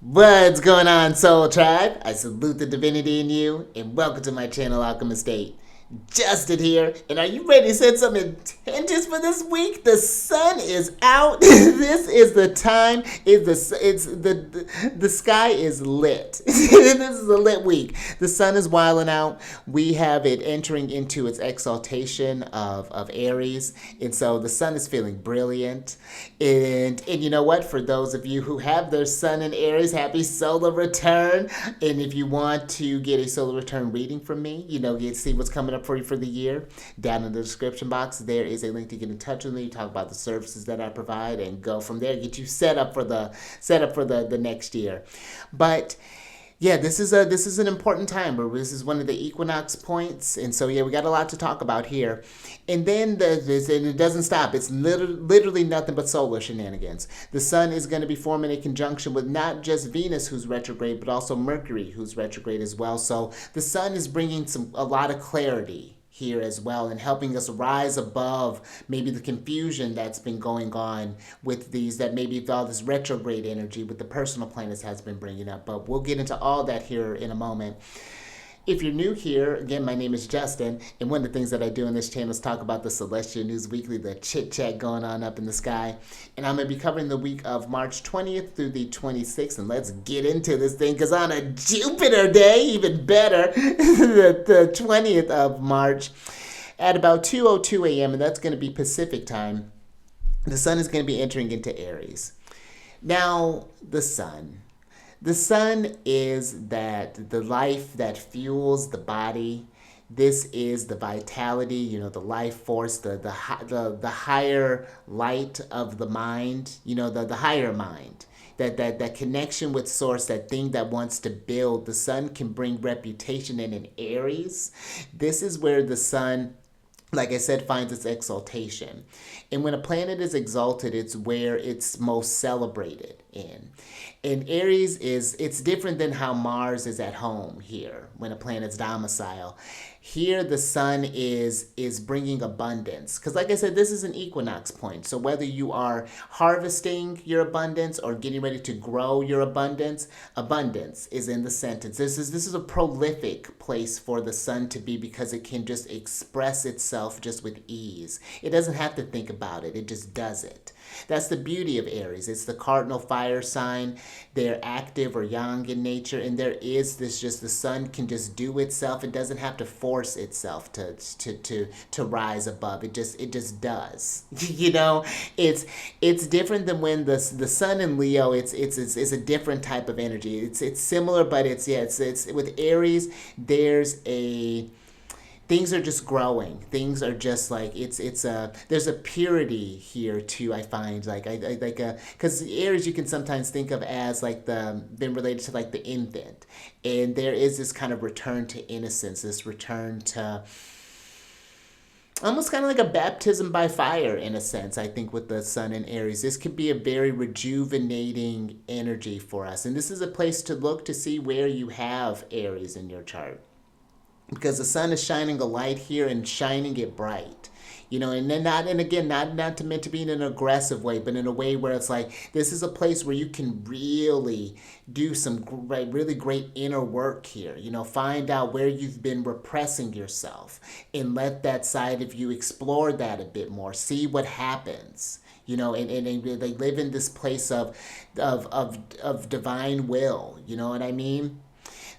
What's going on, Soul Tribe? I salute the divinity in you, and welcome to my channel, Alchemist. Justin here, and are you ready to set some intentions for this week? The sun is out. This is the time. The sky is lit. This is a lit week. The sun is wilding out. We have it entering into its exaltation of Aries, and so the sun is feeling brilliant. And you know what? For those of you who have their sun in Aries, happy solar return. And if you want to get a solar return reading from me, get to see what's coming up for you for the year, down in the description box there is a link to get in touch with me, talk about the services that I provide, and go from there, get you set up for the next year. But yeah, this is an important time. This is one of the equinox points, and so yeah, we got a lot to talk about here. And then and it doesn't stop. It's literally nothing but solar shenanigans. The sun is going to be forming a conjunction with not just Venus, who's retrograde, but also Mercury, who's retrograde as well. So the sun is bringing a lot of clarity here as well, and helping us rise above maybe the confusion that's been going on with maybe all this retrograde energy with the personal planets has been bringing up. But we'll get into all that here in a moment. If you're new here, again, my name is Justin, and one of the things that I do on this channel is talk about the Celestial News Weekly, the chit-chat going on up in the sky. And I'm going to be covering the week of March 20th through the 26th, and let's get into this thing, because on a Jupiter day, even better, the 20th of March, at about 2:02 a.m., and that's going to be Pacific time, the sun is going to be entering into Aries. Now, the sun. The sun is the life that fuels the body. This is the vitality, the life force, the higher light of the mind, the higher mind. That connection with source, that thing that wants to build. The sun can bring reputation, and in Aries, this is where the sun, like I said, finds its exaltation. And when a planet is exalted, it's where it's most celebrated in. And Aries it's different than how Mars is at home here when a planet's domicile. Here, the sun is bringing abundance. Because like I said, this is an equinox point. So whether you are harvesting your abundance or getting ready to grow your abundance is in the sentence. This is a prolific place for the sun to be, because it can just express itself just with ease. It doesn't have to think about it. It just does it. That's the beauty of Aries. It's the cardinal fire sign. They're active or yang in nature, and there is the sun can just do itself. It doesn't have to force itself to rise above. It just does. It's different than when the sun in Leo. It's a different type of energy. It's similar, but it's with Aries. Things are just growing. Things are just like there's a purity here too. I find because Aries you can sometimes think of as been related to the infant, and there is this kind of return to innocence, this return to almost kind of like a baptism by fire in a sense. I think with the sun in Aries, this could be a very rejuvenating energy for us, and this is a place to look to see where you have Aries in your chart. Because the sun is shining a light here and shining it bright, and then not meant to be in an aggressive way, but in a way where it's like, this is a place where you can really do some really great inner work here, find out where you've been repressing yourself, and let that side of you explore that a bit more, see what happens. And they live in this place of divine will, you know what I mean?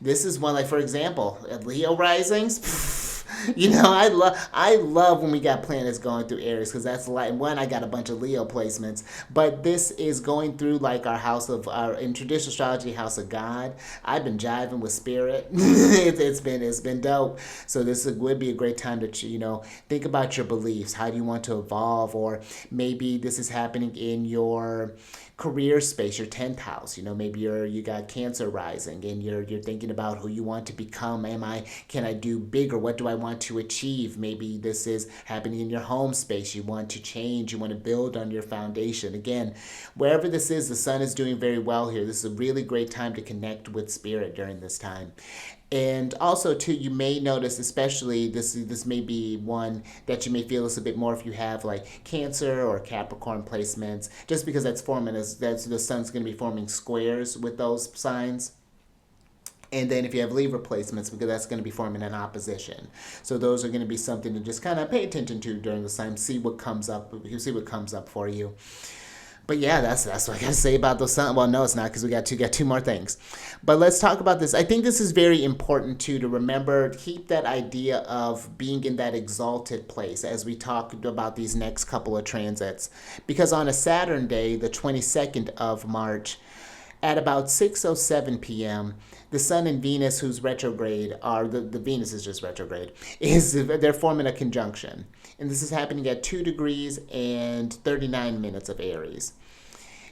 This is one, for example, Leo risings. I love when we got planets going through Aries, because that's one, I got a bunch of Leo placements, but this is going through in traditional astrology, house of God. I've been jiving with spirit. It's been dope. So this would be a great time to think about your beliefs. How do you want to evolve? Or maybe this is happening in your career space, your 10th house. Maybe you got Cancer rising, and you're thinking about who you want to become. Can I do bigger? What do I want to achieve? Maybe this is happening in your home space. You want to change, you want to build on your foundation. Again, wherever this is, the sun is doing very well here. This is a really great time to connect with spirit during this time. And also, too, you may notice, especially, this may be one that you may feel this a bit more if you have Cancer or Capricorn placements, just because that's forming because the sun's going to be forming squares with those signs. And then if you have Libra placements, because that's going to be forming an opposition. So those are going to be something to just kind of pay attention to during this time. See what comes up. You see what comes up for you. But yeah, that's what I got to say about those sun. Well, no, it's not, because we got two more things. But let's talk about this. I think this is very important too, to remember, keep that idea of being in that exalted place as we talk about these next couple of transits. Because on a Saturn day, the 22nd of March, at about 6:07 p.m., the Sun and Venus, who's retrograde, are the Venus is just retrograde, they're forming a conjunction. And this is happening at 2 degrees and 39 minutes of Aries.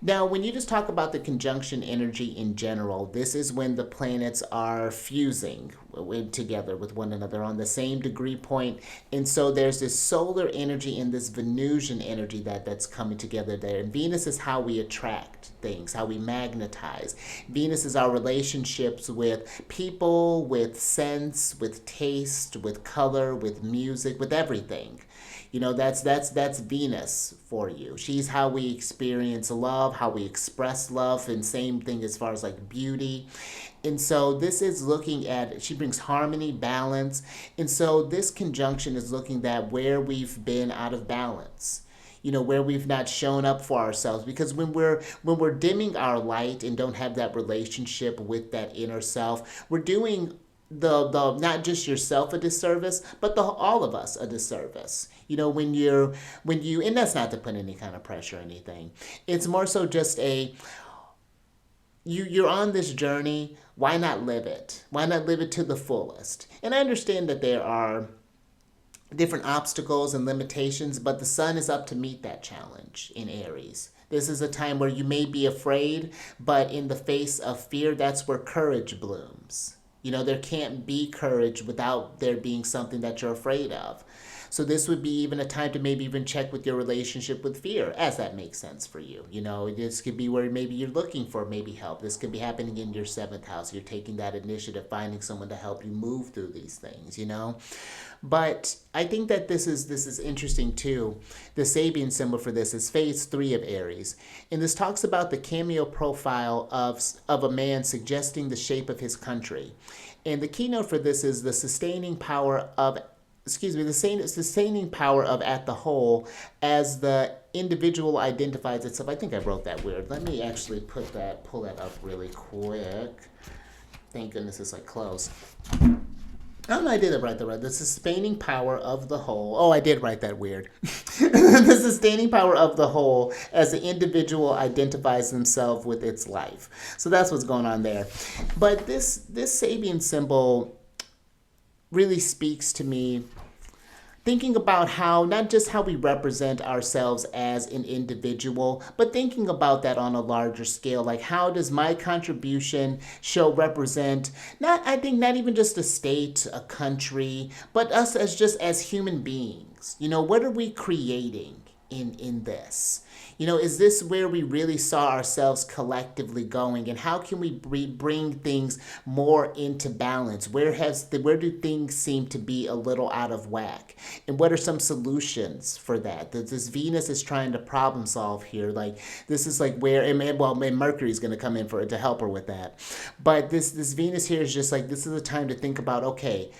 Now, when you just talk about the conjunction energy in general, this is when the planets are fusing together with one another on the same degree point. And so there's this solar energy and this Venusian energy that's coming together there. And Venus is how we attract things, how we magnetize. Venus is our relationships with people, with sense, with taste, with color, with music, with everything. You know, that's Venus for you. She's how we experience love, how we express love, and same thing as far as like beauty. And so this is looking at, she brings harmony, balance. And so this conjunction is looking at where we've been out of balance. You know, where we've not shown up for ourselves. Because when we're dimming our light and don't have that relationship with that inner self, we're doing the not just yourself a disservice, but all of us a disservice. You know, when you, and that's not to put any kind of pressure or anything. It's more so just you're on this journey. Why not live it? Why not live it to the fullest? And I understand that there are different obstacles and limitations, but the sun is up to meet that challenge in Aries. This is a time where you may be afraid, but in the face of fear, that's where courage blooms. You know, there can't be courage without there being something that you're afraid of. So this would be even a time to maybe even check with your relationship with fear, as that makes sense for you. You know, this could be where maybe you're looking for maybe help. This could be happening in your 7th house. You're taking that initiative, finding someone to help you move through these things, you know. But I think that this is interesting too. The Sabian symbol for this is phase 3 of Aries. And this talks about the cameo profile of a man suggesting the shape of his country. And the keynote for this is the sustaining power of the sustaining power of at the whole as the individual identifies itself. I think I wrote that weird. Let me actually pull that up really quick. Thank goodness it's like close. Oh, no, I did it right. The sustaining power of the whole. Oh, I did write that weird. The sustaining power of the whole as the individual identifies themselves with its life. So that's what's going on there. But this Sabian symbol really speaks to me, thinking about how, not just how we represent ourselves as an individual, but thinking about that on a larger scale. Like, how does my contribution represent, not even just a state, a country, but us as human beings? You know, what are we creating in this? You know, is this where we really saw ourselves collectively going? And how can we bring things more into balance? Where do things seem to be a little out of whack? And what are some solutions for that? This Venus is trying to problem solve here. Like, this is like where, and Mercury is going to come in to help her with that. But this Venus here is just like, this is a time to think about, okay,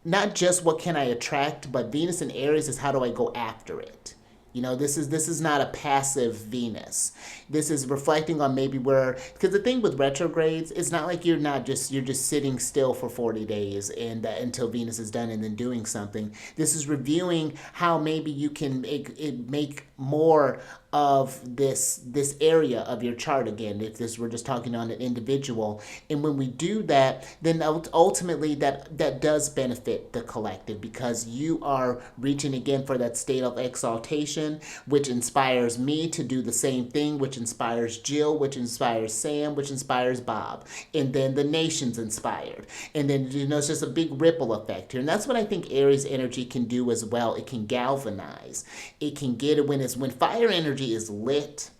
not just what can I attract, but Venus in Aries is how do I go after it? You know, this is not a passive Venus. This is reflecting on maybe where, because the thing with retrogrades, it's not like you're just sitting still for 40 days and until Venus is done and then doing something. This is reviewing how maybe you can make more of this area of your chart again, if we're just talking on an individual. And when we do that, then ultimately that does benefit the collective, because you are reaching again for that state of exaltation, which inspires me to do the same thing, which inspires Jill, which inspires Sam, which inspires Bob, and then the nation's inspired. And then, you know, it's just a big ripple effect here. And that's what I think Aries energy can do as well. It can galvanize. It can get it when fire energy is lit,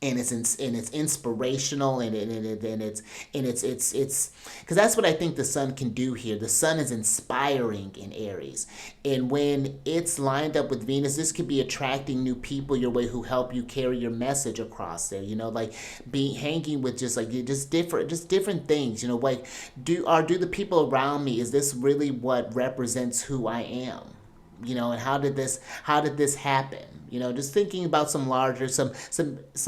and it's inspirational, and it's because that's what I think the sun can do here. The sun is inspiring in Aries, and when it's lined up with Venus, this could be attracting new people your way who help you carry your message across there. Like being hanging with just different things. Like do the people around me, is this really what represents who I am? And how did this happen? Just thinking about some larger, some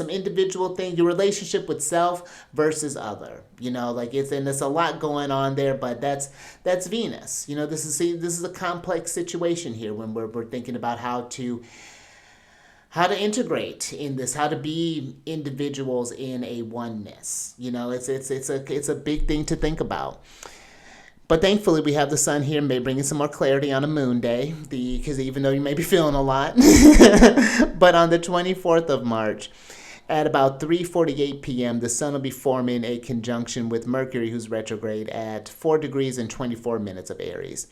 individual thing, your relationship with self versus other. There's a lot going on there, but that's Venus. This is a complex situation here when we're thinking about how to integrate in this, how to be individuals in a oneness. It's a big thing to think about. But thankfully, we have the sun here, maybe bringing some more clarity on a moon day, because even though you may be feeling a lot. But on the 24th of March, at about 3:48 p.m., the sun will be forming a conjunction with Mercury, who's retrograde, at 4 degrees and 24 minutes of Aries.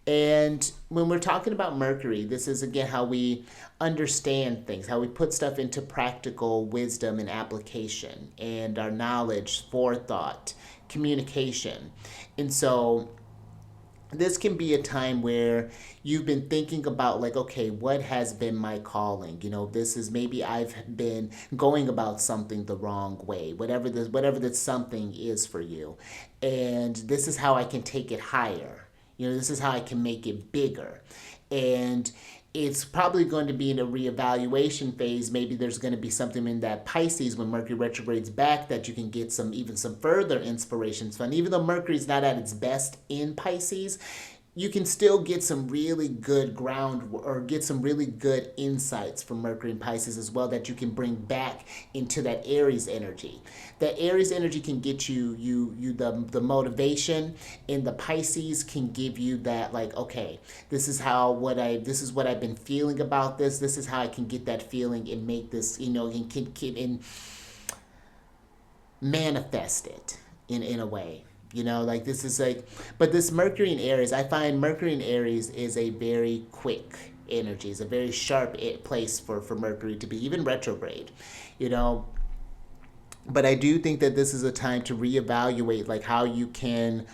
And when we're talking about Mercury, this is, again, how we understand things, how we put stuff into practical wisdom and application, and our knowledge, forethought, communication. And so this can be a time where you've been thinking about, like, okay, what has been my calling? This is, maybe I've been going about something the wrong way, whatever this something is for you. And this is how I can take it higher. This is how I can make it bigger. And it's probably going to be in a reevaluation phase. Maybe there's going to be something in that Pisces when Mercury retrogrades back that you can get some further inspirations from. Even though Mercury's not at its best in Pisces, you can still get some really good ground, or get some really good insights from Mercury and Pisces as well, that you can bring back into that Aries energy. That Aries energy can get you the motivation, and the Pisces can give you that, like, okay, this is what I've been feeling about this. This is how I can get that feeling and make this, and manifest it in a way. This is but this Mercury in Aries, I find Mercury in Aries is a very quick energy. It's a very sharp place for Mercury to be, even retrograde, But I do think that this is a time to reevaluate, like, how you can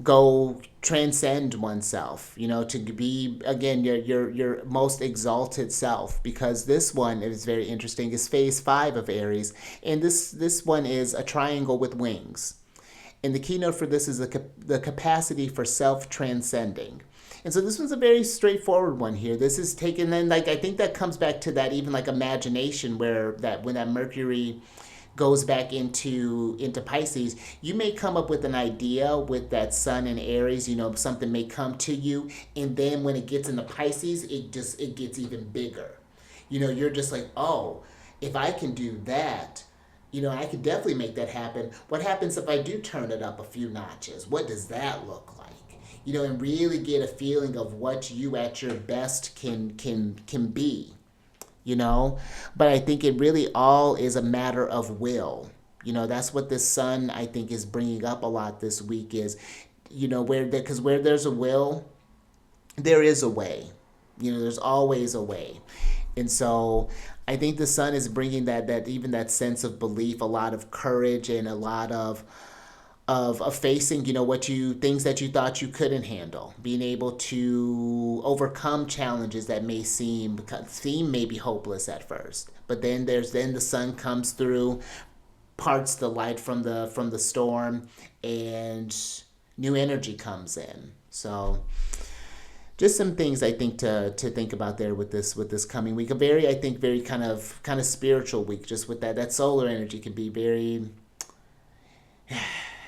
go transcend oneself, to be, again, your most exalted self, because this one is very interesting, is phase 5 of Aries, and this one is a triangle with wings. And the keynote for this is the capacity for self-transcending. And so this one's a very straightforward one here. This is taken in, I think that comes back to that, even imagination, where when that Mercury goes back into Pisces, you may come up with an idea with that sun in Aries. Something may come to you, and then when it gets into Pisces, it gets even bigger. You're just like, oh, if I can do that, I could definitely make that happen. What happens if I do turn it up a few notches? What does that look like? And really get a feeling of what you at your best can be. But I think it really all is a matter of will. That's what the sun, I think, is bringing up a lot this week is, because where there's a will, there is a way. There's always a way. And so I think the sun is bringing that even that sense of belief, a lot of courage, and a lot of facing, things that you thought you couldn't handle, being able to overcome challenges that may seem maybe hopeless at first. But then the sun comes through, parts the light from the storm, and new energy comes in. So just some things I think to think about there with this coming week. I think very kind of spiritual week, just with that solar energy can be very,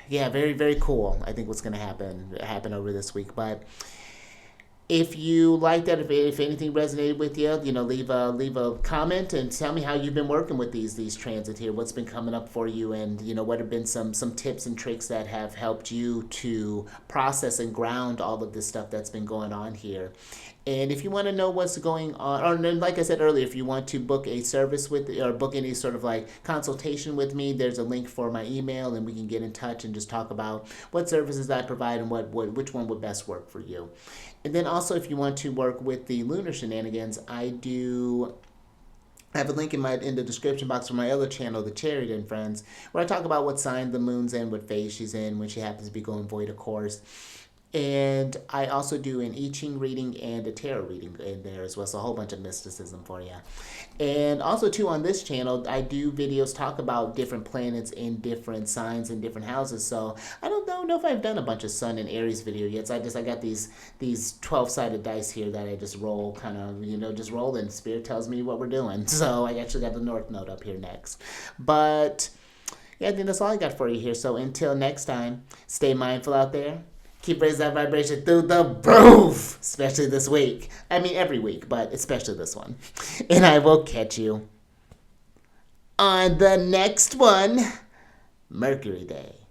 yeah, very, very cool. I think what's going to happen over this week. But if you like that, if anything resonated with you, leave a comment and tell me how you've been working with these transits here. What's been coming up for you, and what have been some tips and tricks that have helped you to process and ground all of this stuff that's been going on here. And if you want to know what's going on, or like I said earlier, if you want to book a service or book any sort of consultation with me, there's a link for my email, and we can get in touch and just talk about what services I provide and which one would best work for you. And then also, if you want to work with the lunar shenanigans, I I have a link in the description box for my other channel, The Chariot and Friends, where I talk about what sign the moon's in, what phase she's in, when she happens to be going void of course. And I also do an I Ching reading and a tarot reading in there as well. So a whole bunch of mysticism for you. And also, too, on this channel, I do videos talk about different planets in different signs and different houses. So I don't know if I've done a bunch of Sun and Aries video yet. So I got these 12-sided dice here that I just roll, kind of, just roll, and Spirit tells me what we're doing. So I actually got the North Node up here next. But yeah, I think that's all I got for you here. So until next time, stay mindful out there. Keep raising that vibration through the roof, especially this week. I mean, every week, but especially this one. And I will catch you on the next one, Mercury Day.